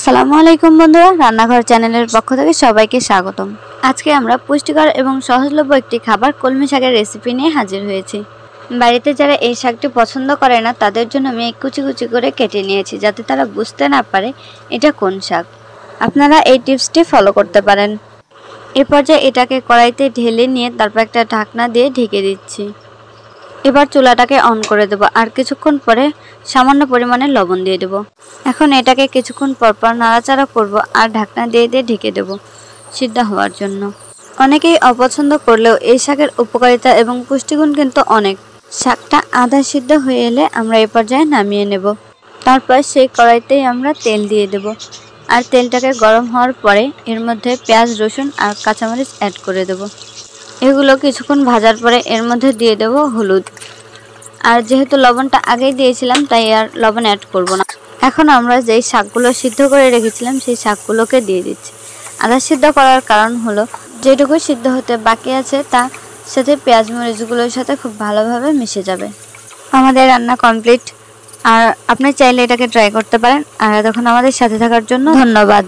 আসসালামু আলাইকুম বন্ধুরা, রান্নাঘর চ্যানেলের পক্ষ থেকে সবাইকে স্বাগতম। আজকে আমরা পুষ্টিকর এবং সহজলভ্য একটি খাবার কলমি শাকের রেসিপি নিয়ে হাজির হয়েছি। বাড়িতে যারা এই শাকটি পছন্দ করে না তাদের জন্য আমি কুচি কুচি করে কেটে নিয়েছি, যাতে তারা বুঝতে না পারে এটা কোন শাক। আপনারা এই টিপসটি ফলো করতে পারেন। এ পর্যায়ে এটাকে কড়াইতে ঢেলে নিয়ে তারপর একটা ঢাকনা দিয়ে ঢেকে দিচ্ছি। এবার চুলাটাকে অন করে দেব আর কিছুক্ষণ পরে সামান্য পরিমাণে লবণ দিয়ে দেব। এখন এটাকে কিছুক্ষণ পর নাড়াচাড়া করব আর ঢাকনা দিয়ে ঢেকে দেব সিদ্ধ হওয়ার জন্য। অনেকেই অপছন্দ করলেও এই শাকের উপকারিতা এবং পুষ্টিগুণ কিন্তু অনেক। শাকটা আধা সিদ্ধ হয়ে এলে আমরা এই পর্যায়ে নামিয়ে নেব। তারপর সেই কড়াইতেই আমরা তেল দিয়ে দেব আর তেলটাকে গরম হওয়ার পরে এর মধ্যে পেঁয়াজ, রসুন আর কাঁচামরিচ অ্যাড করে দেব। এগুলো কিছুক্ষণ ভাজার পরে এর মধ্যে দিয়ে দেব হলুদ। আর যেহেতু লবণটা আগেই দিয়েছিলাম তাই আর লবণ অ্যাড করব না। এখন আমরা যেই শাকগুলো সিদ্ধ করে রেখেছিলাম সেই শাকগুলোকে দিয়ে দিচ্ছি। আধা সিদ্ধ করার কারণ হলো যেটুকু সিদ্ধ হতে বাকি আছে তার সাথে পেঁয়াজ মরিচগুলোর সাথে খুব ভালোভাবে মিশে যাবে। আমাদের রান্না কমপ্লিট। আর আপনি চাইলে এটাকে ট্রাই করতে পারেন। আর এতক্ষণ আমাদের সাথে থাকার জন্য ধন্যবাদ।